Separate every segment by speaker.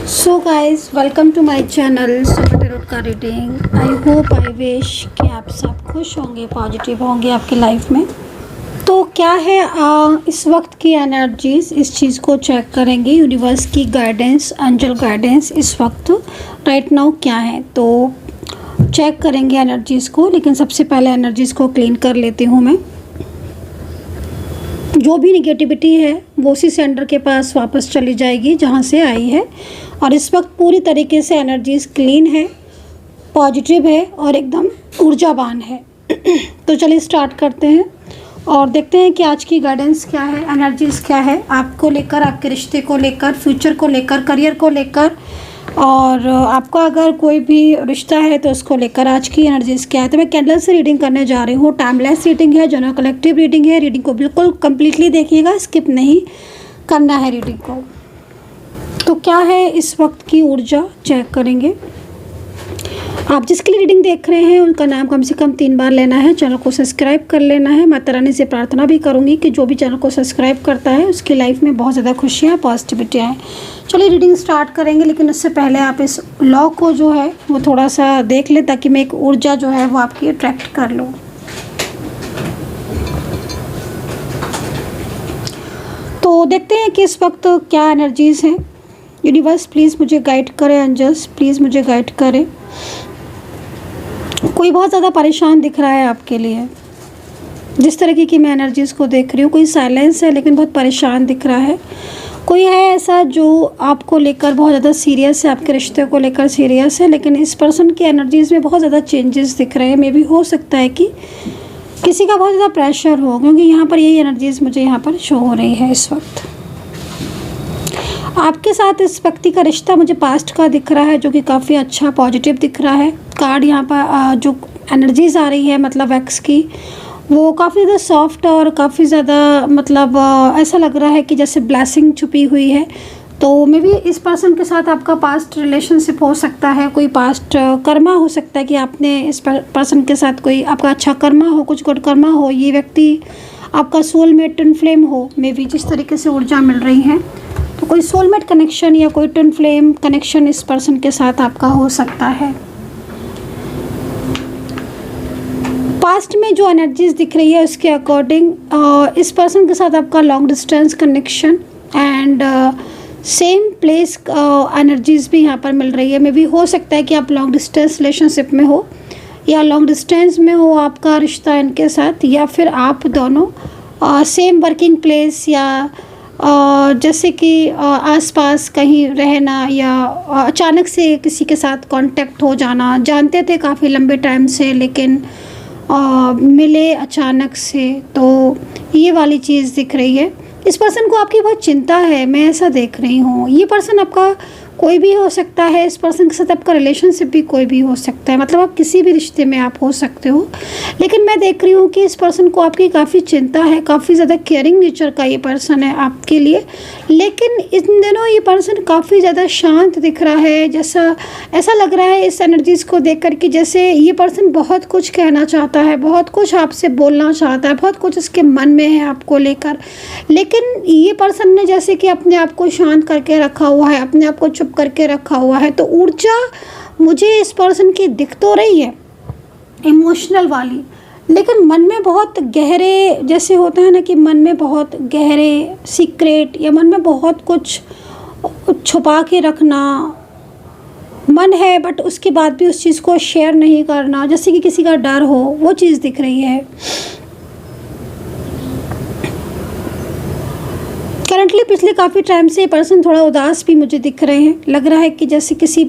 Speaker 1: So guys welcome to my channel super tarot का reading. I hope I wish कि आप सब खुश होंगे, पॉजिटिव होंगे आपकी लाइफ में। तो क्या है इस वक्त की एनर्जीज, इस चीज़ को चेक करेंगे। यूनिवर्स की गाइडेंस, एंजल गाइडेंस इस वक्त राइट नाउ क्या है, तो चेक करेंगे एनर्जीज़ को। लेकिन सबसे पहले एनर्जीज़ को क्लीन कर लेती हूँ मैं। जो भी निगेटिविटी है वो उसी सेंटर के पास वापस चली जाएगी जहाँ से आई है। और इस वक्त पूरी तरीके से एनर्जीज क्लीन है, पॉजिटिव है और एकदम ऊर्जावान है। तो चलिए स्टार्ट करते हैं और देखते हैं कि आज की गाइडेंस क्या है, एनर्जीज क्या है आपको लेकर, आपके रिश्ते को लेकर, फ्यूचर को लेकर, करियर को लेकर, और आपका अगर कोई भी रिश्ता है तो उसको लेकर आज की एनर्जीज क्या है। तो मैं कैंडल से रीडिंग करने जा रही हूँ। टाइमलेस रीडिंग है, जनरल कलेक्टिव रीडिंग है। रीडिंग को बिल्कुल कंप्लीटली देखिएगा, स्किप नहीं करना है रीडिंग को। तो क्या है इस वक्त की ऊर्जा चेक करेंगे। आप जिसके लिए रीडिंग देख रहे हैं उनका नाम कम से कम 3 बार लेना है, चैनल को सब्सक्राइब कर लेना है। माता रानी से प्रार्थना भी करूंगी कि जो भी चैनल को सब्सक्राइब करता है उसकी लाइफ में बहुत ज़्यादा खुशियाँ, पॉजिटिविटी आए। चलिए रीडिंग स्टार्ट करेंगे, लेकिन उससे पहले आप इस लॉ को जो है वो थोड़ा सा देख लें ताकि मैं एक ऊर्जा जो है वो आपकी अट्रैक्ट कर लूँ। तो देखते हैं कि इस वक्त क्या एनर्जीज़ हैं। यूनिवर्स प्लीज़ मुझे गाइड करें, एंजल्स प्लीज़ मुझे गाइड करें। कोई बहुत ज़्यादा परेशान दिख रहा है आपके लिए, जिस तरीके की मैं एनर्जीज़ को देख रही हूँ। कोई साइलेंस है लेकिन बहुत परेशान दिख रहा है। कोई है ऐसा जो आपको लेकर बहुत ज़्यादा सीरियस है, आपके रिश्ते को लेकर सीरियस है, लेकिन इस पर्सन की एनर्जीज़ में बहुत ज़्यादा चेंजेस दिख रहे हैं। मे भी हो सकता है कि किसी का बहुत ज़्यादा प्रेशर हो, क्योंकि यहाँ पर यही एनर्जीज़ मुझे यहाँ पर शो हो रही है। इस वक्त आपके साथ इस व्यक्ति का रिश्ता मुझे पास्ट का दिख रहा है, जो कि काफ़ी अच्छा पॉजिटिव दिख रहा है। कार्ड यहाँ पर जो एनर्जीज आ रही है मतलब एक्स की, वो काफ़ी ज़्यादा सॉफ्ट और काफ़ी ज़्यादा मतलब ऐसा लग रहा है कि जैसे ब्लेसिंग छुपी हुई है। तो मे बी इस पर्सन के साथ आपका पास्ट रिलेशनशिप हो सकता है, कोई पास्ट कर्मा हो सकता है कि आपने इस पर्सन के साथ कोई आपका अच्छा कर्मा हो, कुछ गुड कर्मा हो। ये व्यक्ति आपका सोलमेट, ट्विन फ्लेम हो। मे बी जिस तरीके से ऊर्जा मिल रही है, तो कोई सोलमेट कनेक्शन या कोई ट्विन फ्लेम कनेक्शन इस पर्सन के साथ आपका हो सकता है। पास्ट में जो एनर्जीज दिख रही है उसके अकॉर्डिंग इस पर्सन के साथ आपका long distance connection and same place energies भी यहाँ पर मिल रही है। मे भी हो सकता है कि आप लॉन्ग डिस्टेंस रिलेशनशिप में हो या लॉन्ग डिस्टेंस में हो आपका रिश्ता इनके साथ, या फिर आप दोनों सेम वर्किंग प्लेस या जैसे कि आसपास कहीं रहना, या अचानक से किसी के साथ कांटेक्ट हो जाना। जानते थे काफ़ी लंबे टाइम से लेकिन मिले अचानक से, तो ये वाली चीज़ दिख रही है। इस पर्सन को आपकी बहुत चिंता है, मैं ऐसा देख रही हूँ। ये पर्सन आपका कोई भी हो सकता है, इस पर्सन के साथ आपका रिलेशनशिप भी कोई भी हो सकता है, मतलब आप किसी भी रिश्ते में आप हो सकते हो। लेकिन मैं देख रही हूँ कि इस पर्सन को आपकी काफ़ी चिंता है, काफ़ी ज़्यादा केयरिंग नेचर का ये पर्सन है आपके लिए। लेकिन इन दिनों ये पर्सन काफ़ी ज़्यादा शांत दिख रहा है, जैसा ऐसा लग रहा है इस एनर्जीज़ को देख कर के जैसे ये पर्सन बहुत कुछ कहना चाहता है, बहुत कुछ आपसे बोलना चाहता है, बहुत कुछ इसके मन में है आपको लेकर। लेकिन ये पर्सन ने जैसे कि अपने आप को शांत करके रखा हुआ है, अपने आप को चुप करके रखा हुआ है। तो ऊर्जा मुझे इस पर्सन की दिख तो रही है इमोशनल वाली, लेकिन मन में बहुत गहरे, जैसे होता है ना कि मन में बहुत गहरे सीक्रेट या मन में बहुत कुछ छुपा के रखना मन है, बट उसके बाद भी उस चीज़ को शेयर नहीं करना, जैसे कि किसी का डर हो, वो चीज़ दिख रही है। करंटली पिछले काफ़ी टाइम से ये पर्सन थोड़ा उदास भी मुझे दिख रहे हैं। लग रहा है कि जैसे किसी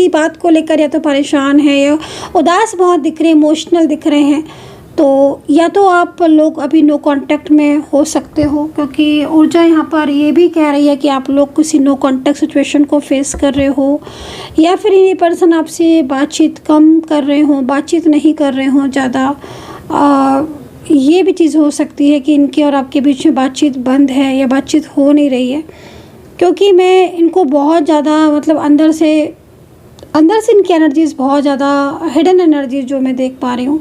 Speaker 1: बात को लेकर या तो परेशान है या उदास बहुत दिख रहे हैं, इमोशनल दिख रहे हैं। तो या तो आप लोग अभी नो कांटेक्ट में हो सकते हो, क्योंकि ऊर्जा यहाँ पर ये भी कह रही है कि आप लोग किसी नो कांटेक्ट सिचुएशन को फेस कर रहे हो, या फिर ये पर्सन आपसे बातचीत कम कर रहे हो, बातचीत नहीं कर रहे हो ज़्यादा। ये भी चीज़ हो सकती है कि इनके और आपके बीच में बातचीत बंद है या बातचीत हो नहीं रही है, क्योंकि मैं इनको बहुत ज़्यादा मतलब अंदर से इनकी एनर्जीज़ बहुत ज़्यादा हिडन एनर्जीज जो मैं देख पा रही हूँ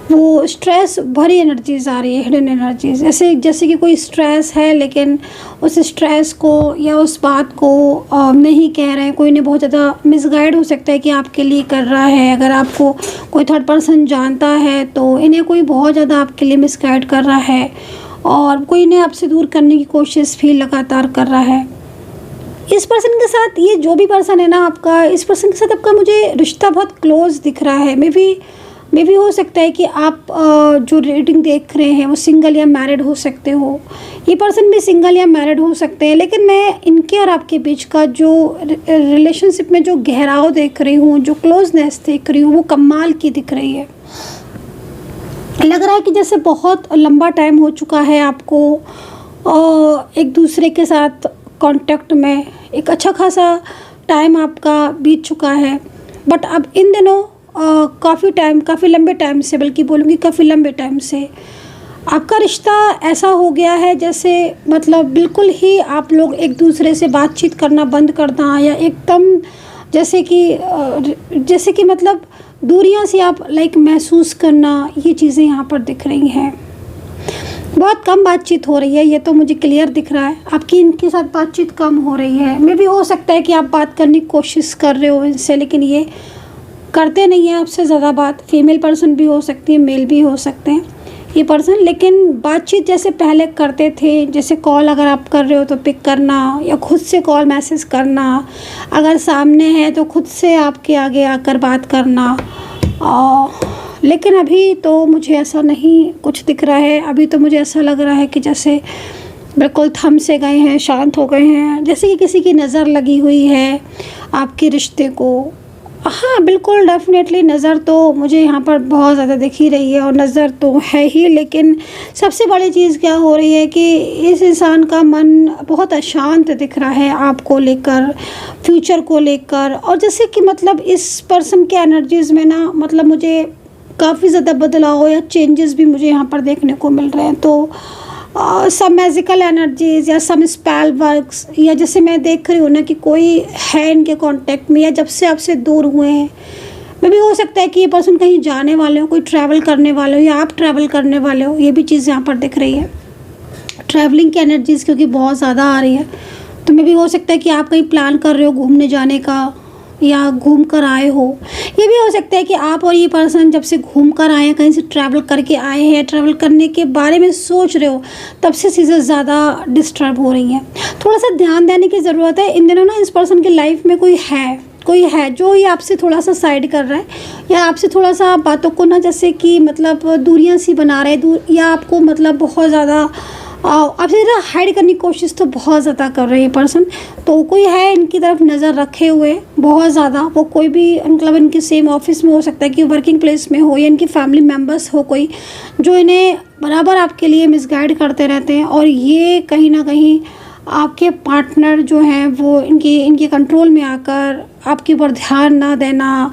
Speaker 1: वो स्ट्रेस भरी एनर्जीज आ रही है, हिडन एनर्जीज, जैसे कि कोई स्ट्रेस है लेकिन उस स्ट्रेस को या उस बात को नहीं कह रहे हैं। कोई ने बहुत ज़्यादा मिसगाइड हो सकता है कि आपके लिए कर रहा है। अगर आपको कोई थर्ड पर्सन जानता है तो इन्हें कोई बहुत ज़्यादा आपके लिए मिसगाइड कर रहा है और कोई इन्हें आपसे दूर करने की कोशिश भी लगातार कर रहा है। इस पर्सन के साथ, ये जो भी पर्सन है ना आपका, इस पर्सन के साथ आपका मुझे रिश्ता बहुत क्लोज दिख रहा है। मे भी हो सकता है कि आप जो रीडिंग देख रहे हैं वो सिंगल या मैरिड हो सकते हो। ये पर्सन भी सिंगल या मैरिड हो सकते हैं, लेकिन मैं इनके और आपके बीच का जो रिलेशनशिप में जो गहराव देख रही हूँ, जो क्लोजनेस देख रही हूँ, वो कमाल की दिख रही है। लग रहा है कि जैसे बहुत लंबा टाइम हो चुका है आपको एक दूसरे के साथ कांटेक्ट में, एक अच्छा खासा टाइम आपका बीत चुका है, बट अब इन दिनों काफ़ी लंबे टाइम से, बल्कि बोलूँगी काफ़ी लंबे टाइम से आपका रिश्ता ऐसा हो गया है जैसे मतलब बिल्कुल ही आप लोग एक दूसरे से बातचीत करना बंद करना, या एकदम जैसे कि मतलब दूरियां से आप महसूस करना, ये चीज़ें यहाँ पर दिख रही हैं। बहुत कम बातचीत हो रही है, ये तो मुझे क्लियर दिख रहा है। आपकी इनके साथ बातचीत कम हो रही है। मे भी हो सकता है कि आप बात करने की कोशिश कर रहे हो इनसे, लेकिन ये करते नहीं हैं आपसे ज़्यादा बात। फीमेल पर्सन भी हो सकती है, मेल भी हो सकते हैं ये पर्सन, लेकिन बातचीत जैसे पहले करते थे, जैसे कॉल अगर आप कर रहे हो तो पिक करना, या खुद से कॉल मैसेज करना, अगर सामने है तो खुद से आपके आगे आकर बात करना। लेकिन अभी तो मुझे ऐसा नहीं कुछ दिख रहा है। अभी तो मुझे ऐसा लग रहा है कि जैसे बिल्कुल थम से गए हैं, शांत हो गए हैं, जैसे कि किसी की नज़र लगी हुई है आपके रिश्ते को। हाँ बिल्कुल, डेफिनेटली नज़र तो मुझे यहाँ पर बहुत ज़्यादा दिख ही रही है, और नज़र तो है ही, लेकिन सबसे बड़ी चीज़ क्या हो रही है कि इस इंसान का मन बहुत अशांत दिख रहा है आपको लेकर, फ्यूचर को लेकर। और जैसे कि मतलब इस पर्सन के एनर्जीज़ में ना, मतलब मुझे काफ़ी ज़्यादा बदलाव या चेंजेस भी मुझे यहाँ पर देखने को मिल रहे हैं। तो सम मैजिकल एनर्जीज़ या सम स्पेल वर्क्स, या जैसे मैं देख रही हूँ ना कि कोई है इनके कांटेक्ट में, या जब से आपसे दूर हुए हैं। मे भी हो सकता है कि ये पर्सन कहीं जाने वाले हो, कोई ट्रैवल करने वाले हो, या आप ट्रैवल करने वाले हो। ये भी चीज़ यहाँ पर दिख रही है, ट्रैवलिंग की एनर्जीज़ क्योंकि बहुत ज़्यादा आ रही है। तो मे भी हो सकता है कि आप कहीं प्लान कर रहे हो घूमने जाने का, या घूम कर आए हो। ये भी हो सकता है कि आप और ये पर्सन जब से घूम कर आए हैं, कहीं से ट्रैवल करके आए हैं, ट्रैवल करने के बारे में सोच रहे हो, तब से चीज़ें ज़्यादा डिस्टर्ब हो रही हैं। थोड़ा सा ध्यान देने की ज़रूरत है इन दिनों ना। इस पर्सन की लाइफ में कोई है जो ये आपसे थोड़ा सा साइड कर रहा है, या आपसे थोड़ा सा बातों को ना जैसे कि मतलब दूरियां सी बना रहे हैं, या आपको मतलब बहुत ज़्यादा आपसे ज़रा हाइड करने की कोशिश तो बहुत ज़्यादा कर रहे हैं पर्सन। तो कोई है इनकी तरफ नज़र रखे हुए बहुत ज़्यादा। वो कोई भी मतलब इनके सेम ऑफिस में हो सकता है, कि वर्किंग प्लेस में हो, या इनकी फैमिली मेम्बर्स हो कोई, जो इन्हें बराबर आपके लिए मिसगाइड करते रहते हैं। और ये कहीं ना कहीं आपके पार्टनर जो हैं वो इनके कंट्रोल में आकर आपके ऊपर ध्यान ना देना,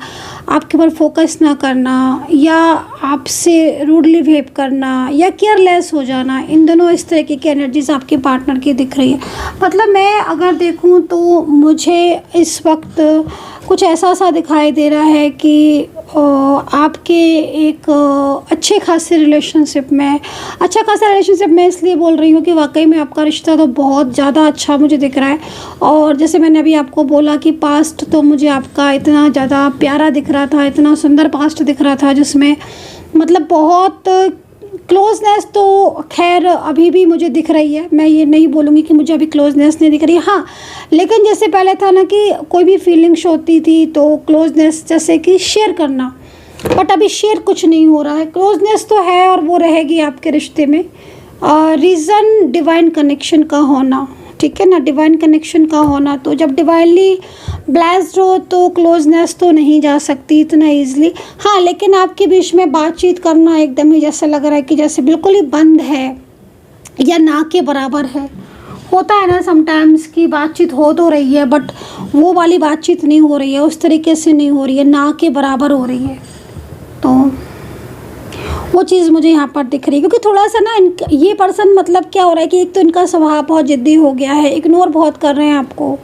Speaker 1: आपके ऊपर फोकस ना करना, या आपसे रूडली बिहेव करना, या केयरलेस हो जाना, इन दोनों इस तरीके की एनर्जीज आपके पार्टनर की दिख रही है। मतलब मैं अगर देखूं तो मुझे इस वक्त कुछ ऐसा सा दिखाई दे रहा है कि आपके एक अच्छे खासे रिलेशनशिप में इसलिए बोल रही हूँ कि वाकई में आपका रिश्ता तो बहुत ज़्यादा अच्छा मुझे दिख रहा है। और जैसे मैंने अभी आपको बोला कि पास्ट तो मुझे आपका इतना ज़्यादा प्यारा दिख रहा था, इतना सुंदर पास्ट दिख रहा था, जिसमें मतलब बहुत क्लोजनेस तो खैर अभी भी मुझे दिख रही है। मैं ये नहीं बोलूँगी कि मुझे अभी क्लोजनेस नहीं दिख रही, हाँ, लेकिन जैसे पहले था ना कि कोई भी फीलिंग्स होती थी तो क्लोजनेस जैसे कि शेयर करना, बट अभी शेयर कुछ नहीं हो रहा है। क्लोजनेस तो है और वो रहेगी आपके रिश्ते में। रीज़न डिवाइन कनेक्शन का होना, ठीक है ना, डिवाइन कनेक्शन का होना। तो जब डिवाइनली ब्लेस्ड हो तो क्लोजनेस तो नहीं जा सकती इतना ईजिली, हाँ, लेकिन आपके बीच में बातचीत करना एकदम ही जैसा लग रहा है कि जैसे बिल्कुल ही बंद है या ना के बराबर है। होता है ना समटाइम्स की बातचीत हो तो रही है, बट वो वाली बातचीत नहीं हो रही है, उस तरीके से नहीं हो रही है, ना के बराबर हो रही है। तो वो चीज़ मुझे यहाँ पर दिख रही है, क्योंकि थोड़ा सा ना ये पर्सन मतलब क्या हो रहा है कि एक तो इनका स्वभाव बहुत ज़िद्दी हो गया है, इग्नोर बहुत कर रहे हैं आपको,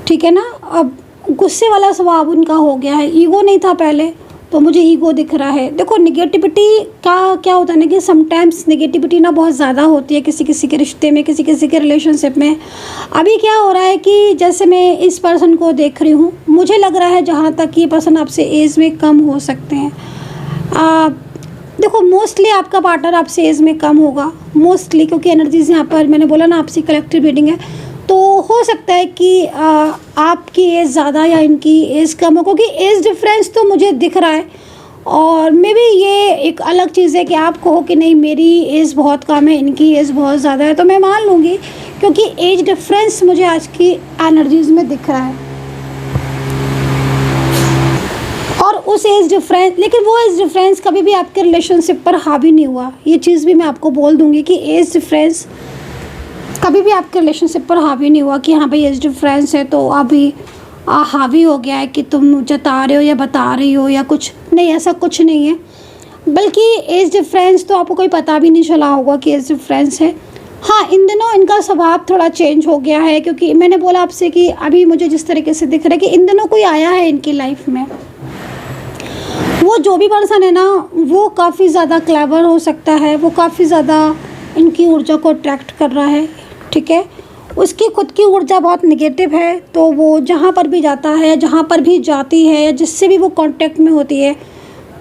Speaker 1: ठीक है ना। अब गुस्से वाला स्वभाव उनका हो गया है, ईगो नहीं था पहले, तो मुझे ईगो दिख रहा है। देखो निगेटिविटी का क्या होता है ना कि समटाइम्स निगेटिविटी ना बहुत ज़्यादा होती है किसी किसी के रिश्ते में, किसी किसी के रिलेशनशिप में। अभी क्या हो रहा है कि जैसे मैं इस पर्सन को देख रही हूँ, मुझे लग रहा है जहाँ तक ये पर्सन आपसे एज में कम हो सकते हैं। देखो मोस्टली आपका पार्टनर आपसे एज में कम होगा मोस्टली, क्योंकि एनर्जीज यहाँ पर मैंने बोला ना आपसी कलेक्टिव रीडिंग है। तो हो सकता है कि आपकी एज ज़्यादा या इनकी एज कम हो, क्योंकि एज डिफरेंस तो मुझे दिख रहा है। और मे बी ये एक अलग चीज़ है कि आप कहो कि नहीं मेरी एज बहुत कम है, इनकी एज बहुत ज़्यादा है, तो मैं मान लूँगी, क्योंकि एज डिफरेंस मुझे आज की एनर्जीज में दिख रहा है। और उस एज डिफरेंस, लेकिन वो एज डिफरेंस कभी भी आपके रिलेशनशिप पर हावी नहीं हुआ। ये चीज़ भी मैं आपको बोल दूँगी कि एज डिफरेंस कभी भी आपके रिलेशनशिप पर हावी नहीं हुआ कि हाँ भाई एज डिफरेंस है तो अभी हावी हो गया है कि तुम जता रहे हो या बता रही हो या कुछ नहीं, ऐसा कुछ नहीं है। बल्कि एज डिफरेंस तो आपको कोई पता भी नहीं चला होगा कि एज डिफरेंस है। हाँ, इन दिनों इनका स्वभाव थोड़ा चेंज हो गया है, क्योंकि मैंने बोला आपसे कि अभी मुझे जिस तरीके से दिख रहा है कि इन दिनों कोई आया है इनकी लाइफ में। वो जो भी पर्सन है ना, वो काफ़ी ज़्यादा क्लेवर हो सकता है, वो काफ़ी ज़्यादा इनकी ऊर्जा को अट्रैक्ट कर रहा है, ठीक है। उसकी खुद की ऊर्जा बहुत नेगेटिव है, तो वो जहाँ पर भी जाता है, जहाँ पर भी जाती है, या जिससे भी वो कांटेक्ट में होती है,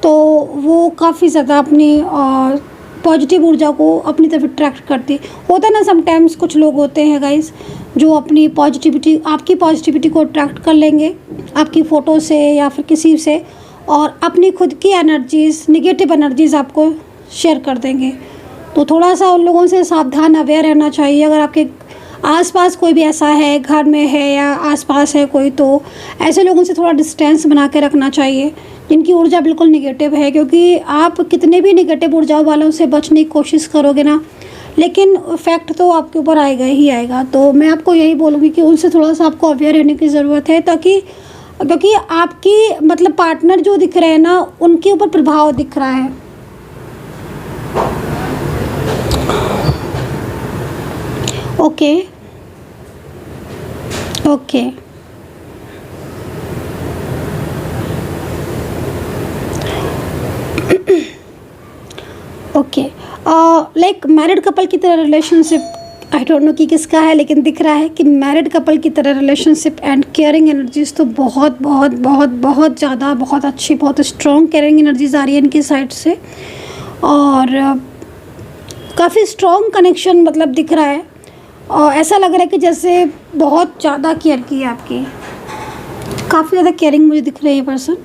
Speaker 1: तो वो काफ़ी ज़्यादा अपनी पॉजिटिव ऊर्जा को अपनी तरफ अट्रैक्ट करती होता है ना। समटाइम्स कुछ लोग होते हैं गाइस जो अपनी पॉजिटिविटी, आपकी पॉजिटिविटी को अट्रैक्ट कर लेंगे आपकी फ़ोटो से या फिर किसी से, और अपनी खुद की एनर्जीज़, नेगेटिव एनर्जीज़ आपको शेयर कर देंगे। तो थोड़ा सा उन लोगों से सावधान अवेयर रहना चाहिए। अगर आपके आसपास कोई भी ऐसा है, घर में है या आसपास है कोई, तो ऐसे लोगों से थोड़ा डिस्टेंस बना के रखना चाहिए जिनकी ऊर्जा बिल्कुल नेगेटिव है। क्योंकि आप कितने भी नेगेटिव ऊर्जा वालों से बचने की कोशिश करोगे ना, लेकिन इफेक्ट तो आपके ऊपर आएगा ही आएगा। तो मैं आपको यही बोलूँगी कि उनसे थोड़ा सा आपको अवेयर रहने की ज़रूरत है, ताकि क्योंकि आपकी मतलब पार्टनर जो दिख रहे हैं ना, उनके ऊपर प्रभाव दिख रहा है। Okay okay okay like married couple की तरह रिलेशनशिप, आई डोंट नो कि किसका है, लेकिन दिख रहा है कि मैरिड कपल की तरह रिलेशनशिप एंड केयरिंग एनर्जीज तो बहुत बहुत बहुत बहुत ज़्यादा, बहुत अच्छी, बहुत स्ट्रॉन्ग केयरिंग एनर्जीज आ रही है इनकी साइड से। और काफ़ी स्ट्रॉन्ग कनेक्शन मतलब दिख रहा है, और ऐसा लग रहा है कि जैसे बहुत ज़्यादा केयर की है आपकी, काफ़ी ज़्यादा केयरिंग मुझे दिख रही है पर्सन।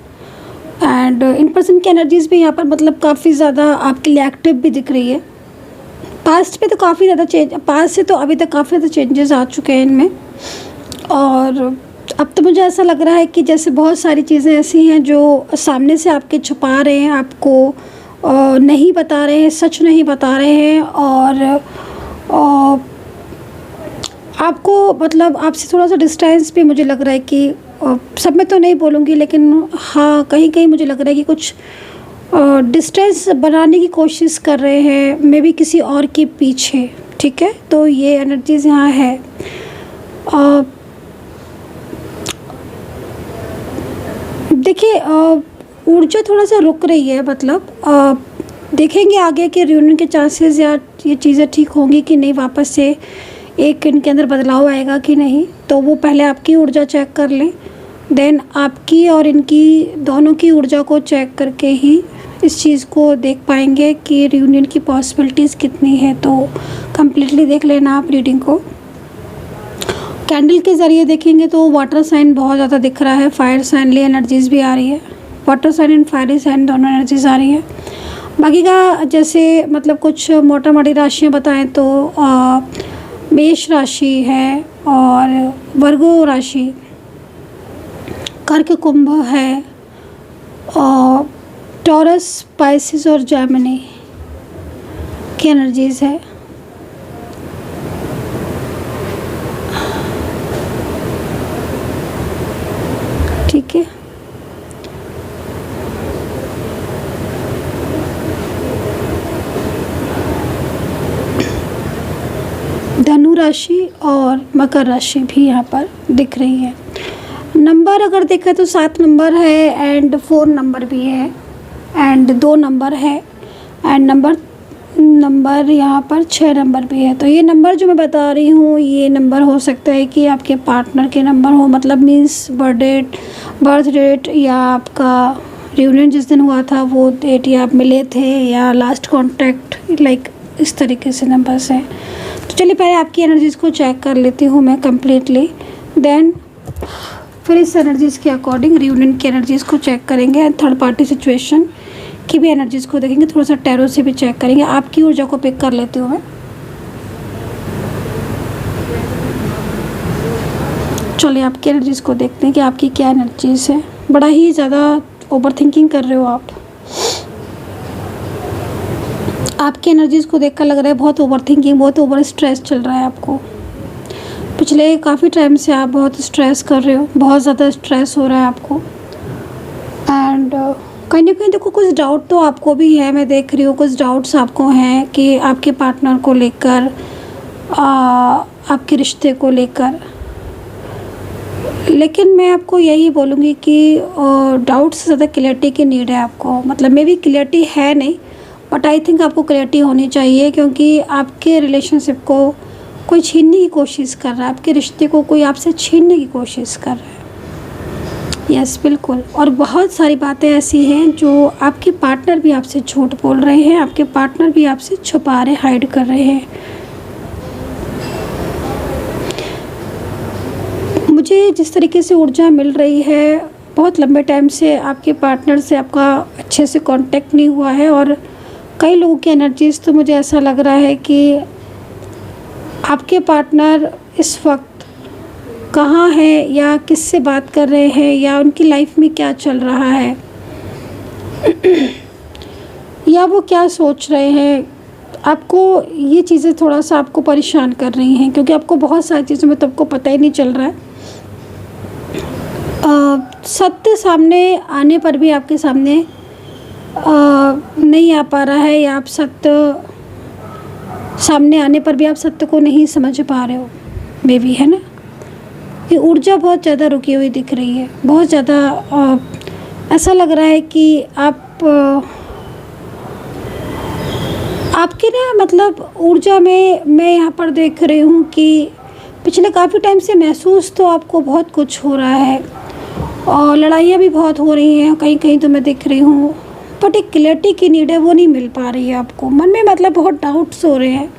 Speaker 1: एंड इन पर्सन की एनर्जीज़ भी यहाँ पर मतलब काफ़ी ज़्यादा आपके लिए एक्टिव भी दिख रही है। पास्ट में तो काफ़ी ज़्यादा चेंज, पास्ट से तो अभी तक काफ़ी ज़्यादा चेंजेस आ चुके हैं इनमें। और अब तो मुझे ऐसा लग रहा है कि जैसे बहुत सारी चीज़ें ऐसी हैं जो सामने से आपके छुपा रहे हैं, आपको नहीं बता रहे हैं, सच नहीं बता रहे हैं, और आपको मतलब आपसे थोड़ा सा डिस्टेंस भी मुझे लग रहा है कि सब में तो नहीं बोलूँगी, लेकिन हाँ कहीं कहीं मुझे लग रहा है कि कुछ डिस्टेंस बनाने की कोशिश कर रहे हैं, मे बी किसी और के पीछे, ठीक है। तो ये एनर्जीज यहाँ है। देखिए ऊर्जा थोड़ा सा रुक रही है, मतलब देखेंगे आगे के रियूनियन के चांसेस या ये चीज़ें ठीक होंगी कि नहीं, वापस से एक इनके अंदर बदलाव आएगा कि नहीं। तो वो पहले आपकी ऊर्जा चेक कर लें, देन आपकी और इनकी दोनों की ऊर्जा को चेक करके ही इस चीज़ को देख पाएंगे कि रियूनियन की पॉसिबिलिटीज़ कितनी है। तो कम्प्लीटली देख लेना आप रीडिंग को। कैंडल के ज़रिए देखेंगे तो वाटर साइन बहुत ज़्यादा दिख रहा है, फायर साइन लिए एनर्जीज़ भी आ रही है, water sign and fiery sign दोनों एनर्जीज़ आ रही है। बाकी का जैसे मतलब कुछ मोटा मोटी राशियाँ बताएं तो मेष राशि है, और वर्गो राशि, कर्क कुंभ है, और टॉरस, स्पाइसिस और जेमिनी की एनर्जीज़ है। ठीक है, धनु राशि और मकर राशि भी यहाँ पर दिख रही है। नंबर अगर देखें तो 7 नंबर है एंड 4 नंबर भी है एंड 2 नंबर है एंड नंबर यहाँ पर 6 नंबर भी है। तो ये नंबर जो मैं बता रही हूँ ये नंबर हो सकता है कि आपके पार्टनर के नंबर हो, मतलब मीन्स बर्थ डेट या आपका रियूनियन जिस दिन हुआ था वो डेट, या आप मिले थे, या लास्ट कॉन्टैक्ट, लाइक इस तरीके से नंबर्स हैं। तो चलिए पहले आपकी एनर्जीज़ को चेक कर लेती हूँ मैं कम्प्लीटली, देन फिर इस एनर्जीज़ के अकॉर्डिंग रियूनियन की एनर्जीज़ को चेक करेंगे एंड थर्ड पार्टी सिचुएशन की भी एनर्जीज़ को देखेंगे, थोड़ा सा टैरो से भी चेक करेंगे। आपकी ऊर्जा को पिक कर लेती हूँ मैं। चलिए आपकी एनर्जीज़ को देखते हैं कि आपकी क्या एनर्जीज़ है। बड़ा ही ज़्यादा ओवर थिंकिंग कर रहे हो आप। आपकी एनर्जीज़ को देखकर लग रहा है बहुत ओवर थिंकिंग, बहुत ओवर स्ट्रेस चल रहा है आपको। पिछले काफ़ी टाइम से आप बहुत स्ट्रेस कर रहे हो, बहुत ज़्यादा स्ट्रेस हो रहा है आपको एंड कहीं ना कहीं देखो कुछ डाउट तो आपको भी है, मैं देख रही हूँ कुछ डाउट्स आपको हैं कि आपके पार्टनर को लेकर, आपके रिश्ते को लेकर। लेकिन मैं आपको यही बोलूँगी कि डाउट से ज़्यादा क्लैरिटी की नीड है आपको, मतलब मे भी क्लैरिटी है नहीं बट आई थिंक आपको क्लैरिटी होनी चाहिए, क्योंकि आपके रिलेशनशिप को कोई छीनने की कोशिश कर रहा है, आपके रिश्ते को कोई आपसे छीनने की कोशिश कर रहा है। यस बिल्कुल। और बहुत सारी बातें ऐसी हैं जो आपके पार्टनर भी आपसे झूठ बोल रहे हैं, आपके पार्टनर भी आपसे छुपा रहे, हाइड कर रहे हैं। मुझे जिस तरीके से ऊर्जा मिल रही है, बहुत लंबे टाइम से आपके पार्टनर से आपका अच्छे से कांटेक्ट नहीं हुआ है और कई लोगों की एनर्जीज़ तो मुझे ऐसा लग रहा है कि आपके पार्टनर इस वक्त कहाँ है या किससे बात कर रहे हैं या उनकी लाइफ में क्या चल रहा है या वो क्या सोच रहे हैं। आपको ये चीज़ें थोड़ा सा आपको परेशान कर रही हैं, क्योंकि आपको बहुत सारी चीज़ों में तो आपको पता ही नहीं चल रहा है। सत्य सामने आने पर भी आपके सामने नहीं आ पा रहा है, या आप सत्य सामने आने पर भी आप सत्य को नहीं समझ पा रहे हो, मे बी, है ना। ये ऊर्जा बहुत ज़्यादा रुकी हुई दिख रही है, बहुत ज़्यादा ऐसा लग रहा है कि आपकी ना, मतलब ऊर्जा में मैं यहाँ पर देख रही हूँ कि पिछले काफ़ी टाइम से महसूस तो आपको बहुत कुछ हो रहा है और लड़ाइयाँ भी बहुत हो रही हैं कहीं कहीं, तो मैं देख रही हूँ, बट एक क्लैरिटी की नीड है, वो नहीं मिल पा रही है आपको। मन में मतलब बहुत डाउट्स हो रहे हैं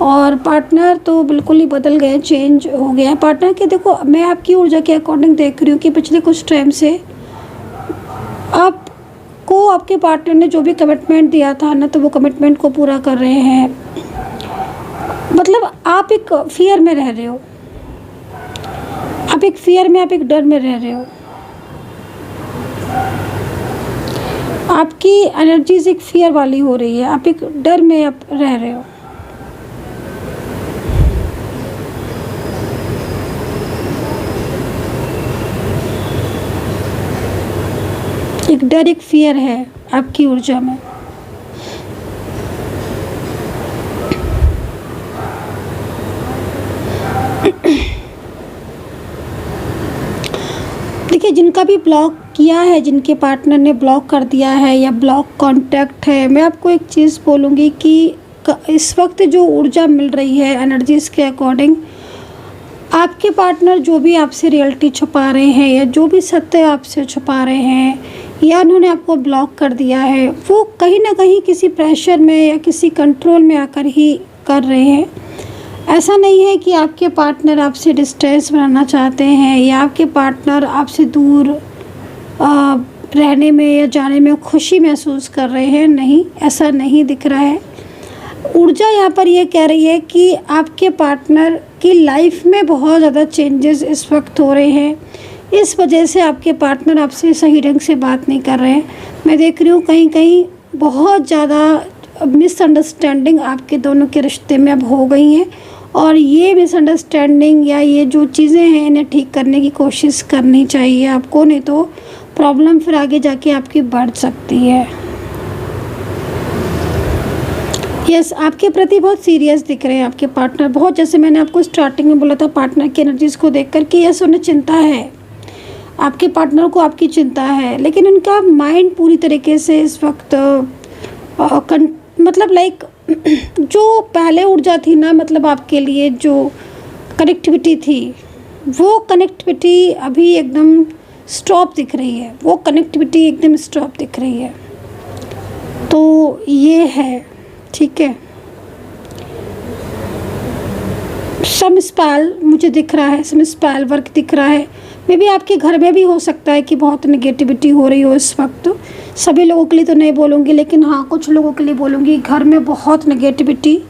Speaker 1: और पार्टनर तो बिल्कुल ही बदल गए, चेंज हो गया है पार्टनर के। देखो मैं आपकी ऊर्जा के अकॉर्डिंग देख रही हूँ कि पिछले कुछ टाइम से आपको आपके पार्टनर ने जो भी कमिटमेंट दिया था ना, तो वो कमिटमेंट को पूरा कर रहे हैं। मतलब आप एक फियर में रह रहे हो, आप एक फियर में, आप एक डर में रह रहे हो। आपकी एनर्जीज एक फियर वाली हो रही है, आप एक डर में आप रह रहे हो। एक डर, एक फियर है आपकी ऊर्जा में। देखिए जिनका भी ब्लॉक किया है, जिनके पार्टनर ने ब्लॉक कर दिया है या ब्लॉक कांटेक्ट है, मैं आपको एक चीज़ बोलूँगी कि इस वक्त जो ऊर्जा मिल रही है एनर्जीज़ के अकॉर्डिंग, आपके पार्टनर जो भी आपसे रियलिटी छुपा रहे हैं या जो भी सत्य आपसे छुपा रहे हैं या उन्होंने आपको ब्लॉक कर दिया है, वो कहीं ना कहीं किसी प्रेशर में या किसी कंट्रोल में आकर ही कर रहे हैं। ऐसा नहीं है कि आपके पार्टनर आपसे डिस्टेंस बनाना चाहते हैं या आपके पार्टनर आपसे दूर रहने में या जाने में खुशी महसूस कर रहे हैं, नहीं, ऐसा नहीं दिख रहा है। ऊर्जा यहाँ पर ये कह रही है कि आपके पार्टनर की लाइफ में बहुत ज़्यादा चेंजेस इस वक्त हो रहे हैं, इस वजह से आपके पार्टनर आपसे सही ढंग से बात नहीं कर रहे हैं। मैं देख रही हूँ कहीं कहीं बहुत ज़्यादा मिसअंडरस्टैंडिंग आपके दोनों के रिश्ते में अब हो गई हैं और ये मिसअंडरस्टैंडिंग या ये जो चीज़ें हैं इन्हें ठीक करने की कोशिश करनी चाहिए आपको, नहीं तो प्रॉब्लम फिर आगे जाके आपकी बढ़ सकती है। यस, आपके प्रति बहुत सीरियस दिख रहे हैं आपके पार्टनर, बहुत, जैसे मैंने आपको स्टार्टिंग में बोला था पार्टनर की एनर्जीज़ को देख कर कि यस उन्हें चिंता है आपके पार्टनर को आपकी चिंता है, लेकिन उनका माइंड पूरी तरीके से इस वक्त मतलब लाइक जो पहले ऊर्जा थी ना, मतलब आपके लिए जो कनेक्टिविटी थी, वो कनेक्टिविटी अभी एकदम स्टॉप दिख रही है, वो कनेक्टिविटी एकदम स्टॉप दिख रही है। तो ये है, ठीक है। सम स्पेल मुझे दिख रहा है, सम स्पेल वर्क दिख रहा है। मे बी आपके घर में भी हो सकता है कि बहुत नेगेटिविटी हो रही हो इस वक्त। सभी लोगों के लिए तो नहीं बोलूँगी, लेकिन हाँ कुछ लोगों के लिए बोलूँगी। घर में बहुत नेगेटिविटी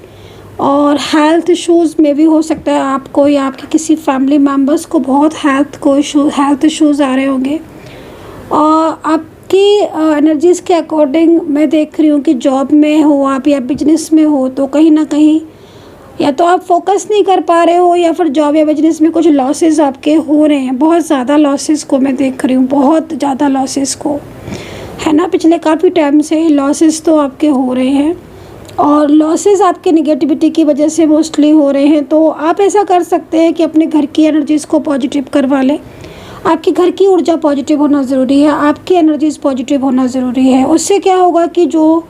Speaker 1: और हेल्थ इश्यूज़ में भी हो सकता है आपको या आपके किसी फैमिली मेम्बर्स को बहुत हेल्थ इश्यूज़ आ रहे होंगे। और आपकी एनर्जीज़ के अकॉर्डिंग मैं देख रही हूँ कि जॉब में हो आप या बिजनेस में हो, तो कहीं ना कहीं या तो आप फोकस नहीं कर पा रहे हो या फिर जॉब या बिजनेस में कुछ लॉसेस आपके हो रहे हैं। बहुत ज़्यादा लॉसेस को मैं देख रही हूँ, बहुत ज़्यादा लॉसेस को, है ना। पिछले काफ़ी टाइम से लॉसेस तो आपके हो रहे हैं और लॉसेस आपके नेगेटिविटी की वजह से मोस्टली हो रहे हैं। तो आप ऐसा कर सकते हैं कि अपने घर की एनर्जीज़ को पॉजिटिव करवा लें। आपके घर की ऊर्जा पॉजिटिव होना ज़रूरी है, आपकी एनर्जीज़ पॉजिटिव होना ज़रूरी है। उससे क्या होगा कि जो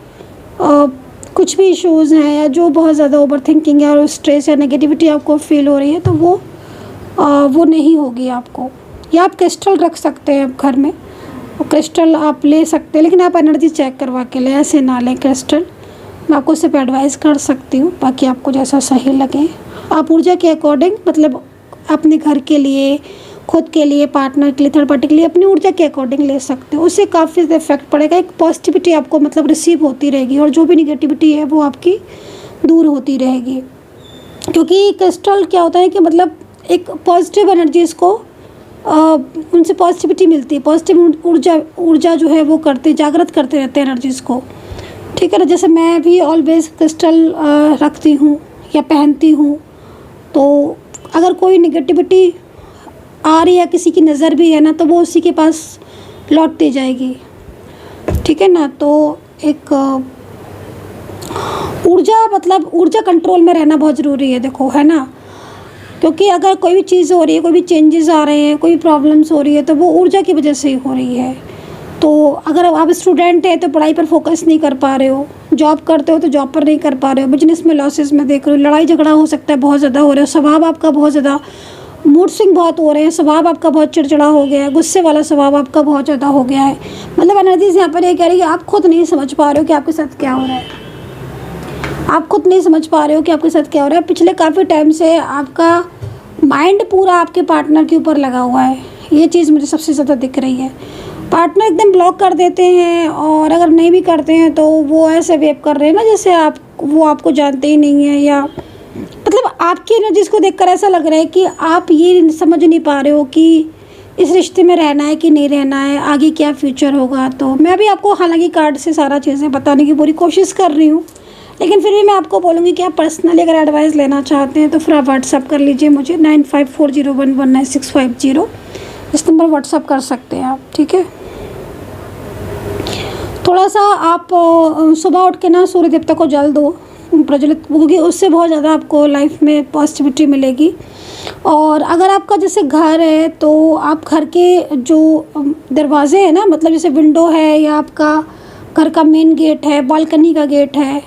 Speaker 1: कुछ भी इश्यूज़ हैं या जो बहुत ज़्यादा ओवर थिंकिंग है और स्ट्रेस या नेगेटिविटी आपको फील हो रही है, तो वो नहीं होगी आपको। या आप क्रिस्टल रख सकते हैं घर में, क्रिस्टल आप ले सकते हैं, लेकिन आप एनर्जी चेक करवा के लें, ऐसे ना लें क्रिस्टल। मैं आपको सिर्फ एडवाइस कर सकती हूँ, बाकी आपको जैसा सही लगे आप ऊर्जा के अकॉर्डिंग, मतलब अपने घर के लिए, खुद के लिए, पार्टनर के लिए, थर्ड पार्टी के लिए अपनी ऊर्जा के अकॉर्डिंग ले सकते हो। उससे काफ़ी इफेक्ट पड़ेगा, एक पॉजिटिविटी आपको मतलब रिसीव होती रहेगी और जो भी निगेटिविटी है वो आपकी दूर होती रहेगी। क्योंकि क्रिस्टल क्या होता है कि मतलब एक पॉजिटिव एनर्जीज़ को उनसे पॉजिटिविटी मिलती है, पॉजिटिव ऊर्जा जो है वो करते, जागृत करते रहते हैं एनर्जीज़ को, ठीक है ना। जैसे मैं भी ऑलवेज क्रिस्टल रखती हूँ या पहनती हूँ, तो अगर कोई निगेटिविटी आ रही है, किसी की नज़र भी है ना, तो वो उसी के पास लौटती जाएगी, ठीक है ना। तो एक ऊर्जा, मतलब ऊर्जा कंट्रोल में रहना बहुत ज़रूरी है, देखो, है ना। क्योंकि अगर कोई भी चीज़ हो रही है, कोई भी चेंजेस आ रहे हैं, कोई प्रॉब्लम्स हो रही है, तो वो ऊर्जा की वजह से ही हो रही है। तो अगर आप स्टूडेंट हैं तो पढ़ाई पर फोकस नहीं कर पा रहे हो, जॉब करते हो तो जॉब पर नहीं कर पा रहे हो, बिजनेस में लॉसेस में देख रहे हो, लड़ाई झगड़ा हो सकता है बहुत ज़्यादा हो रहा है, स्वभाव आपका बहुत ज़्यादा, मूड स्विंग बहुत हो रहे हैं, स्वभाव आपका बहुत चिड़चिड़ा हो गया है, गुस्से वाला स्वभाव आपका बहुत ज़्यादा हो गया है। मतलब एनर्जीज यहाँ पर ये कह रही है कि आप खुद नहीं समझ पा रहे हो कि आपके साथ क्या हो रहा है, आप खुद नहीं समझ पा रहे हो कि आपके साथ क्या हो रहा है। पिछले काफ़ी टाइम से आपका माइंड पूरा आपके पार्टनर के ऊपर लगा हुआ है, ये चीज़ मुझे सबसे ज़्यादा दिख रही है। पार्टनर एकदम ब्लॉक कर देते हैं, और अगर नहीं भी करते हैं तो वो ऐसे वेव कर रहे हैं ना जैसे वो आपको जानते ही नहीं है, या मतलब आपकी एनर्जीज़ को देखकर ऐसा लग रहा है कि आप ये समझ नहीं पा रहे हो कि इस रिश्ते में रहना है कि नहीं रहना है, आगे क्या फ्यूचर होगा। तो मैं भी आपको हालांकि कार्ड से सारा चीज़ें बताने की पूरी कोशिश कर रही हूँ, लेकिन फिर भी मैं आपको बोलूँगी कि आप पर्सनली अगर एडवाइस लेना चाहते हैं तो फिर आप व्हाट्सअप कर लीजिए मुझे 9540119650, इस नंबर व्हाट्सअप कर सकते हैं आप, ठीक है। थोड़ा सा आप सुबह उठ के ना सूर्य देवता को जल दो, प्रज्वलित होगी, उससे बहुत ज़्यादा आपको लाइफ में पॉजिटिविटी मिलेगी। और अगर आपका जैसे घर है तो आप घर के जो दरवाजे हैं ना, मतलब जैसे विंडो है या आपका घर का मेन गेट है, बालकनी का गेट है,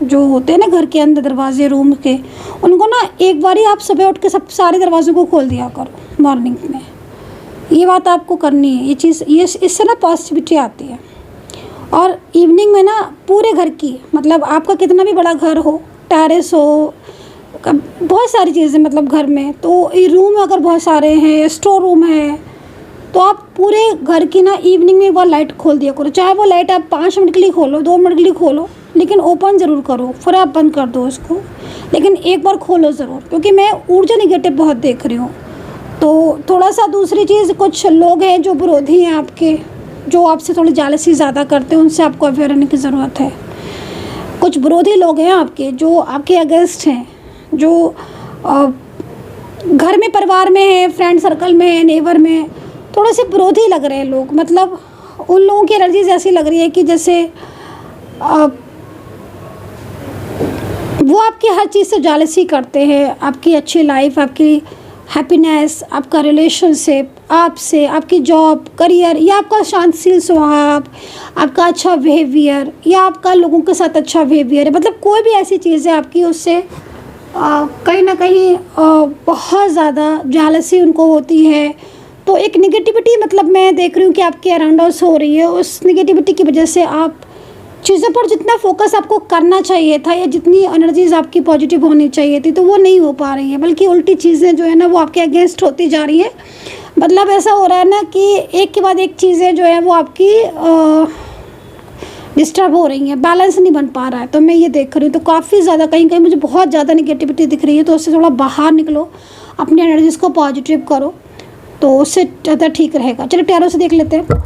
Speaker 1: जो होते हैं ना घर के अंदर दरवाजे रूम के, उनको ना एक बार ही आप सुबह उठ के सब सारे दरवाज़ों को खोल दिया करो मॉर्निंग में। ये बात आपको करनी है, ये चीज़, ये इससे ना पॉजिटिविटी आती है। और इवनिंग में ना पूरे घर की, मतलब आपका कितना भी बड़ा घर हो, टेरेस हो, बहुत सारी चीज़ें मतलब घर में, तो ये रूम अगर बहुत सारे हैं, स्टोर रूम है, तो आप पूरे घर की ना इवनिंग में एक बार लाइट खोल दिया करो। चाहे वो लाइट आप 5 मिनट के लिए खोलो, 2 मिनट के लिए खोलो, लेकिन ओपन ज़रूर करो, फिर आप बंद कर दो उसको, लेकिन एक बार खोलो ज़रूर, क्योंकि मैं ऊर्जा निगेटिव बहुत देख रही हूँ। तो थोड़ा सा दूसरी चीज़, कुछ लोग हैं जो विरोधी हैं आपके, जो आपसे थोड़ी जालसी ज़्यादा करते हैं, उनसे आपको अवेयर रहने की ज़रूरत है। कुछ विरोधी लोग हैं आपके जो आपके अगेंस्ट हैं, जो घर में, परिवार में है, फ्रेंड सर्कल में है, नेबर में, थोड़े से विरोधी लग रहे हैं लोग। मतलब उन लोगों की एनर्जीज ऐसी लग रही है कि जैसे वो आपकी हर चीज़ से जालसी करते हैं, आपकी अच्छी लाइफ, आपकी हैप्पीनेस, आपका रिलेशनशिप, आपसे, आपकी जॉब, करियर, या आपका शांतशील स्वभाव, आपका अच्छा बिहेवियर, या आपका लोगों के साथ अच्छा बिहेवियर है। मतलब कोई भी ऐसी चीज़ है आपकी, उससे कहीं ना कहीं बहुत ज़्यादा जेलसी उनको होती है। तो एक निगेटिविटी, मतलब मैं देख रही हूँ कि आपके अराउंड हाउस हो रही है। उस निगेटिविटी की वजह से आप चीज़ों पर जितना फोकस आपको करना चाहिए था, या जितनी एनर्जीज आपकी पॉजिटिव होनी चाहिए थी, तो वो नहीं हो पा रही है, बल्कि उल्टी चीज़ें जो है ना वो आपके अगेंस्ट होती जा रही है। मतलब ऐसा हो रहा है ना कि एक के बाद एक चीज़ें जो है वो आपकी डिस्टर्ब हो रही हैं, बैलेंस नहीं बन पा रहा है। तो मैं ये देख रही हूँ, तो काफ़ी ज़्यादा कहीं कहीं मुझे बहुत ज़्यादा निगेटिविटी दिख रही है। तो उससे थोड़ा बाहर निकलो, अपनी एनर्जीज को पॉजिटिव करो, तो उससे ज़्यादा ठीक रहेगा। चलो टैरो से देख लेते हैं।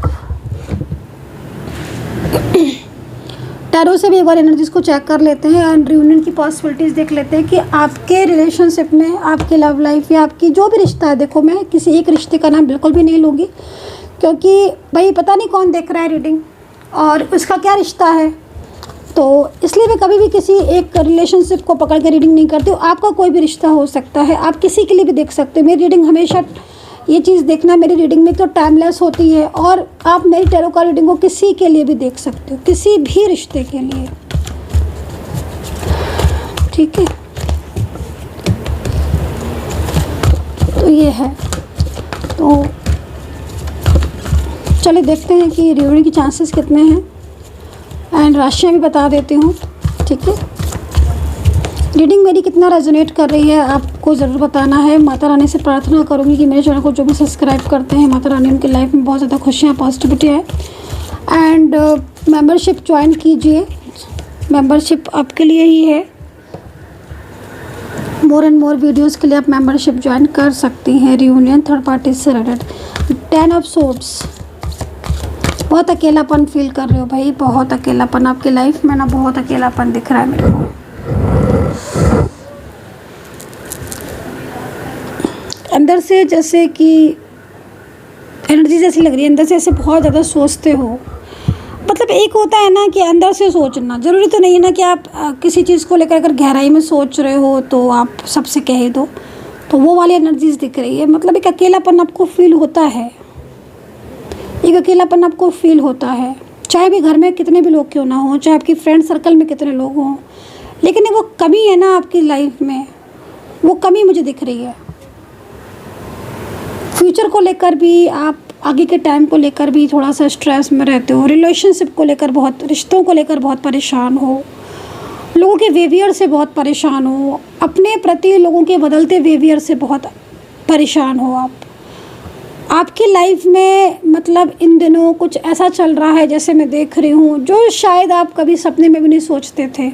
Speaker 1: टैरो से भी एक बार एनर्जीज को चेक कर लेते हैं एंड रियूनियन की पॉसिबिलिटीज़ देख लेते हैं कि आपके रिलेशनशिप में, आपके लव लाइफ या आपकी जो भी रिश्ता है। देखो, मैं किसी एक रिश्ते का नाम बिल्कुल भी नहीं लूँगी, क्योंकि भाई पता नहीं कौन देख रहा है रीडिंग और उसका क्या रिश्ता है। तो इसलिए मैं कभी भी किसी एक रिलेशनशिप को पकड़ के रीडिंग नहीं करती हूँ। आपका कोई भी रिश्ता हो सकता है, आप किसी के लिए भी देख सकते हो। मेरी रीडिंग हमेशा ये चीज़ देखना, मेरी रीडिंग में तो टाइमलेस होती है, और आप मेरी टैरो कार्ड रीडिंग को किसी के लिए भी देख सकते हो, किसी भी रिश्ते के लिए। ठीक है, तो ये है। तो चलिए देखते हैं कि रियूनियन के चांसेस कितने हैं, एंड राशियाँ भी बता देती हूँ। ठीक है, रीडिंग मेरी कितना रेजोनेट कर रही है आपको ज़रूर बताना है। माता रानी से प्रार्थना करूँगी कि मेरे चैनल को जो भी सब्सक्राइब करते हैं, माता रानी उनकी लाइफ में बहुत ज़्यादा खुशियाँ, पॉजिटिविटी है। एंड मेंबरशिप ज्वाइन कीजिए, मेंबरशिप आपके लिए ही है। मोर एंड मोर वीडियोस के लिए आप मेंबरशिप ज्वाइन कर सकती हैं। रियूनियन थर्ड पार्टी से रिलेटेड। 10 ऑफ सोर्ड्स, बहुत अकेलापन फील कर रहे हो भाई, बहुत अकेलापन आपकी लाइफ में ना, बहुत अकेलापन दिख रहा है मेरे को। अंदर से जैसे कि एनर्जी जैसी लग रही है, अंदर से ऐसे बहुत ज़्यादा सोचते हो। मतलब एक होता है ना कि अंदर से सोचना, ज़रूरी तो नहीं है ना कि आप किसी चीज़ को लेकर अगर गहराई में सोच रहे हो तो आप सबसे कह दो, तो वो वाली एनर्जीज दिख रही है। मतलब एक अकेलापन आपको फील होता है, एक अकेलापन आपको फील होता है, चाहे भी घर में कितने भी लोग क्यों ना हो, चाहे आपकी फ्रेंड सर्कल में कितने लोग हों, लेकिन वो कमी है ना आपकी लाइफ में, वो कमी मुझे दिख रही है। फ्यूचर को लेकर भी, आप आगे के टाइम को लेकर भी थोड़ा सा स्ट्रेस में रहते हो। रिलेशनशिप को लेकर बहुत, रिश्तों को लेकर बहुत परेशान हो, लोगों के बिहेवियर से बहुत परेशान हो, अपने प्रति लोगों के बदलते बिहेवियर से बहुत परेशान हो आप। आपकी लाइफ में मतलब इन दिनों कुछ ऐसा चल रहा है, जैसे मैं देख रही हूँ, जो शायद आप कभी सपने में भी नहीं सोचते थे।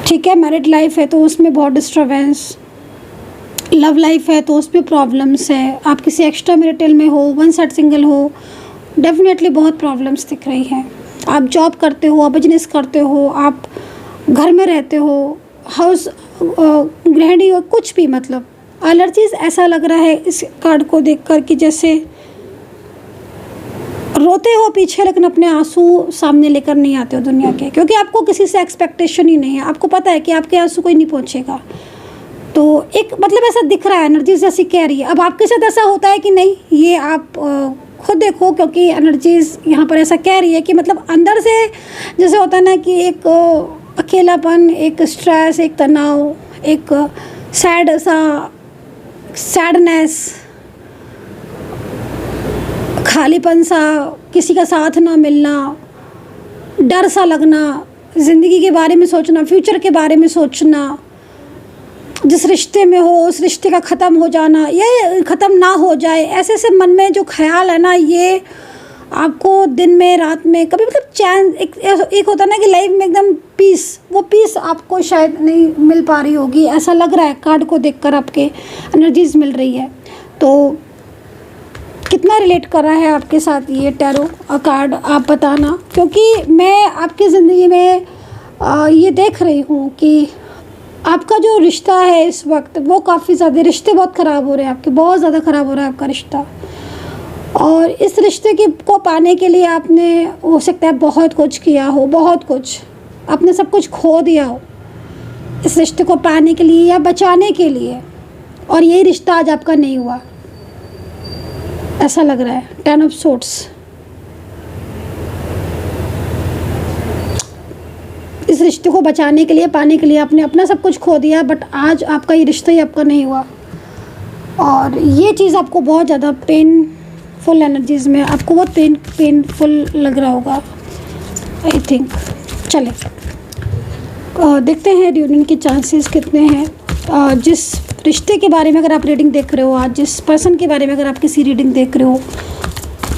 Speaker 1: ठीक है, मैरिड लाइफ है तो उसमें बहुत डिस्टर्बेंस, लव लाइफ है तो उसमें प्रॉब्लम्स है, आप किसी एक्स्ट्रा मैरिटल में हो, वन साइड सिंगल हो, डेफिनेटली बहुत प्रॉब्लम्स दिख रही हैं। आप जॉब करते हो, आप बिजनेस करते हो, आप घर में रहते हो, हाउस गृहिणी हो, कुछ भी, मतलब एलर्जीज ऐसा लग रहा है इस कार्ड को देखकर कि जैसे रोते हो पीछे, लेकिन अपने आंसू सामने लेकर नहीं आते हो दुनिया के, क्योंकि आपको किसी से एक्सपेक्टेशन ही नहीं है। आपको पता है कि आपके आंसू कोई नहीं पहुँचेगा। तो एक मतलब ऐसा दिख रहा है, एनर्जी जैसी कह रही है। अब आपके साथ ऐसा होता है कि नहीं, ये आप खुद देखो, क्योंकि एनर्जीज यहाँ पर ऐसा कह रही है कि मतलब अंदर से जैसे होता है ना कि एक अकेलापन, एक स्ट्रेस, एक तनाव, एक सैडनेस, खालीपन सा, किसी का साथ ना मिलना, डर सा लगना, ज़िंदगी के बारे में सोचना, फ्यूचर के बारे में सोचना, जिस रिश्ते में हो उस रिश्ते का ख़त्म हो जाना, ये ख़त्म ना हो जाए, ऐसे से मन में जो ख्याल है ना, ये आपको दिन में, रात में कभी मतलब चैन, एक होता है ना कि लाइफ में एकदम पीस, वो पीस आपको शायद नहीं मिल पा रही होगी, ऐसा लग रहा है कार्ड को देखकर, आपके एनर्जीज मिल रही है। तो कितना रिलेट कर रहा है आपके साथ ये टैरो कार्ड, आप बताना, क्योंकि मैं आपकी ज़िंदगी में ये देख रही हूँ कि आपका जो रिश्ता है इस वक्त, वो काफ़ी ज़्यादा, रिश्ते बहुत ख़राब हो रहे हैं आपके, बहुत ज़्यादा ख़राब हो रहा है आपका रिश्ता। और इस रिश्ते को पाने के लिए आपने, हो सकता है बहुत कुछ किया हो, बहुत कुछ, आपने सब कुछ खो दिया हो इस रिश्ते को पाने के लिए या बचाने के लिए। और यही रिश्ता आज आपका नहीं हुआ, ऐसा लग रहा है। 10 ऑफ सोर्ड्स, इस रिश्ते को बचाने के लिए, पाने के लिए आपने अपना सब कुछ खो दिया, बट आज आपका ये रिश्ता ही आपका नहीं हुआ। और ये चीज़ आपको बहुत ज़्यादा पेनफुल एनर्जीज़ में, आपको बहुत पेनफुल लग रहा होगा आई थिंक। चले देखते हैं रियूनियन के चांसेस कितने हैं। जिस रिश्ते के बारे में अगर आप रीडिंग देख रहे हो, आज जिस पर्सन के बारे में अगर आप किसी रीडिंग देख रहे हो,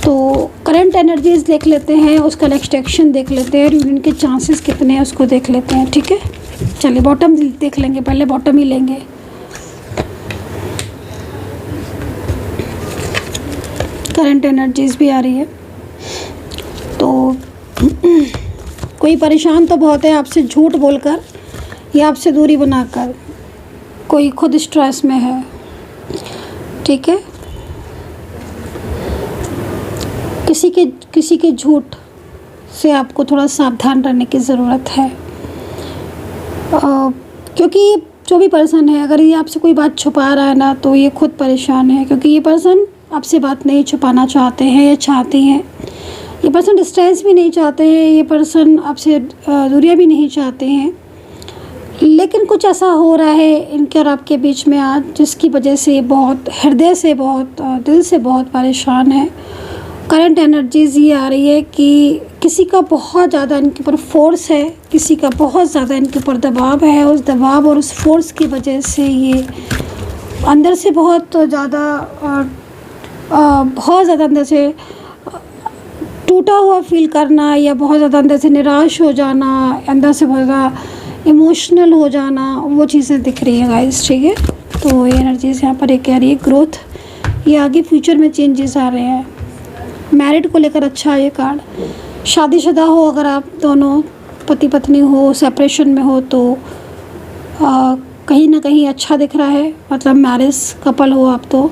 Speaker 1: तो करंट एनर्जीज देख लेते हैं, उसका नेक्स्ट एक्शन देख लेते हैं, रियूनियन के चांसेस कितने हैं उसको देख लेते हैं, ठीक है। चलिए बॉटम देख लेंगे, पहले बॉटम ही लेंगे। करंट एनर्जीज भी आ रही है, तो कोई परेशान तो बहुत है आपसे झूठ बोलकर या आपसे दूरी बनाकर, कोई खुद स्ट्रेस में है, ठीक है। किसी के झूठ से आपको थोड़ा सावधान रहने की ज़रूरत है, क्योंकि जो भी पर्सन है, अगर ये आपसे कोई बात छुपा रहा है ना, तो ये खुद परेशान है, क्योंकि ये पर्सन आपसे बात नहीं छुपाना चाहते हैं या चाहती हैं। ये पर्सन डिस्टेंस भी नहीं चाहते हैं, ये पर्सन आपसे दूरियां भी नहीं चाहते हैं, लेकिन कुछ ऐसा हो रहा है इनके और आपके बीच में आज, जिसकी वजह से बहुत हृदय से, बहुत दिल से बहुत परेशान है। करंट एनर्जीज़ ये आ रही है कि किसी का बहुत ज़्यादा इनके ऊपर फोर्स है, किसी का बहुत ज़्यादा इनके ऊपर दबाव है। उस दबाव और उस फोर्स की वजह से ये अंदर से बहुत ज़्यादा अंदर से टूटा हुआ फील करना, या बहुत ज़्यादा अंदर से निराश हो जाना, अंदर से बहुत ज़्यादा इमोशनल हो जाना, वो चीज़ें दिख रही हैं गाइस, ठीक है। तो ये एनर्जीज़ यहाँ पर एक कह रही है ग्रोथ, ये आगे फ्यूचर में चेंजेस आ रहे हैं। मैरिड को लेकर अच्छा है ये कार्ड। शादीशुदा हो अगर आप दोनों, पति पत्नी हो, सेपरेशन में हो, तो कहीं ना कहीं अच्छा दिख रहा है, मतलब मैरिज कपल हो आप तो।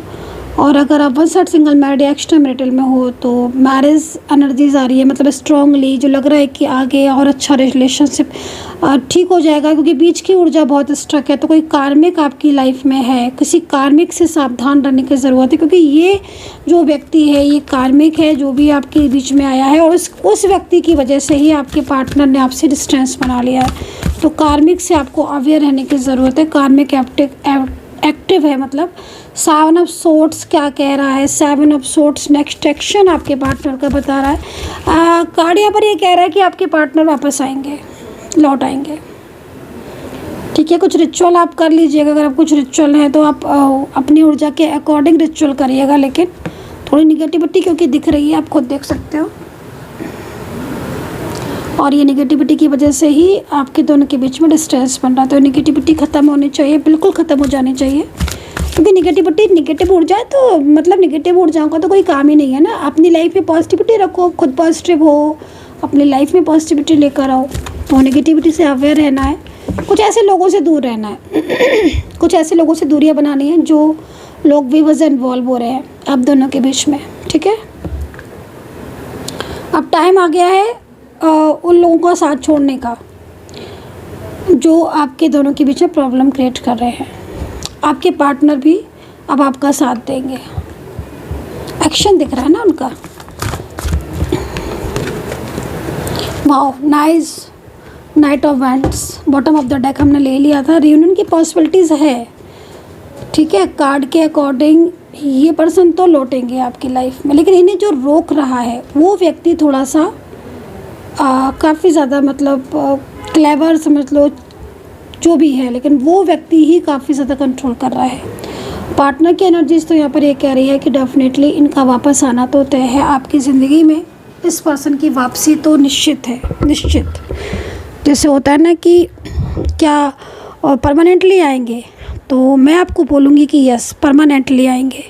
Speaker 1: और अगर आप वन साइड सिंगल मैरिड या एक्स्ट्रा मैरिटल में हो, तो मैरिज एनर्जीज आ रही है, मतलब स्ट्रांगली जो लग रहा है कि आगे और अच्छा रिलेशनशिप ठीक हो जाएगा, क्योंकि बीच की ऊर्जा बहुत स्ट्रक है। तो कोई कार्मिक आपकी लाइफ में है, किसी कार्मिक से सावधान रहने की ज़रूरत है, क्योंकि ये जो व्यक्ति है ये कार्मिक है, जो भी आपके बीच में आया है, और उस व्यक्ति की वजह से ही आपके पार्टनर ने आपसे डिस्टेंस बना लिया है। तो कार्मिक से आपको अवेयर रहने की ज़रूरत है। कार्मिक एक्टिव है, मतलब 7 ऑफ सोर्ड्स क्या कह रहा है, 7 ऑफ सोर्ड्स नेक्स्ट एक्शन आपके पार्टनर का बता रहा है। कार्ड यहाँ पर ये कह रहा है कि आपके पार्टनर वापस आएंगे, लौट आएंगे, ठीक है। कुछ रिचुअल आप कर लीजिएगा, अगर आप कुछ रिचुअल है तो आप अपनी ऊर्जा के अकॉर्डिंग रिचुअल करिएगा, लेकिन थोड़ी निगेटिविटी क्योंकि दिख रही है, आप खुद देख सकते हो, और ये निगेटिविटी की वजह से ही आपके दोनों के बीच में डिस्टेंस बन रहा है। तो निगेटिविटी ख़त्म होनी चाहिए, बिल्कुल ख़त्म हो जानी चाहिए, क्योंकि निगेटिव ऊर्जा है, तो मतलब निगेटिव ऊर्जाओं का तो कोई काम ही नहीं है ना। अपनी लाइफ में पॉजिटिविटी रखो, खुद पॉजिटिव हो, अपनी लाइफ में पॉजिटिविटी लेकर आओ। तो नेगेटिविटी से अवेयर रहना है, कुछ ऐसे लोगों से दूर रहना है कुछ ऐसे लोगों से दूरियां बनानी है जो लोग विवश इन्वॉल्व हो रहे हैं आप दोनों के बीच में, ठीक है। अब टाइम आ गया है उन लोगों का साथ छोड़ने का जो आपके दोनों के बीच में प्रॉब्लम क्रिएट कर रहे हैं। आपके पार्टनर भी अब आपका साथ देंगे, एक्शन दिख रहा है ना उनका। Wow nice, night of wands, bottom of the deck हमने ले लिया था। रियूनियन की पॉसिबिलिटीज़ है, ठीक है। कार्ड के अकॉर्डिंग ये पर्सन तो लौटेंगे आपकी लाइफ में, लेकिन इन्हें जो रोक रहा है वो व्यक्ति थोड़ा सा काफ़ी ज़्यादा मतलब क्लेवर समझ लो, जो भी है, लेकिन वो व्यक्ति ही काफ़ी ज़्यादा कंट्रोल कर रहा है। पार्टनर की एनर्जीज तो यहाँ पर ये कह रही है कि डेफिनेटली इनका वापस आना तो तय है आपकी ज़िंदगी में। इस पर्सन की वापसी तो निश्चित है, निश्चित। जैसे होता है ना कि क्या परमानेंटली आएंगे, तो मैं आपको बोलूँगी कि यस परमानेंटली आएंगे,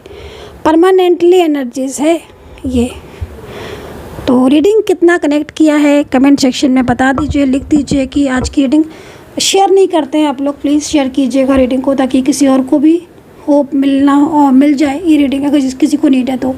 Speaker 1: परमानेंटली एनर्जीज है ये। तो रीडिंग कितना कनेक्ट किया है कमेंट सेक्शन में बता दीजिए, लिख दीजिए कि आज की रीडिंग शेयर नहीं करते हैं आप लोग, प्लीज़ शेयर कीजिएगा रीडिंग को, ताकि किसी और को भी होप मिल जाए ये रीडिंग, अगर किसी को नीड है तो।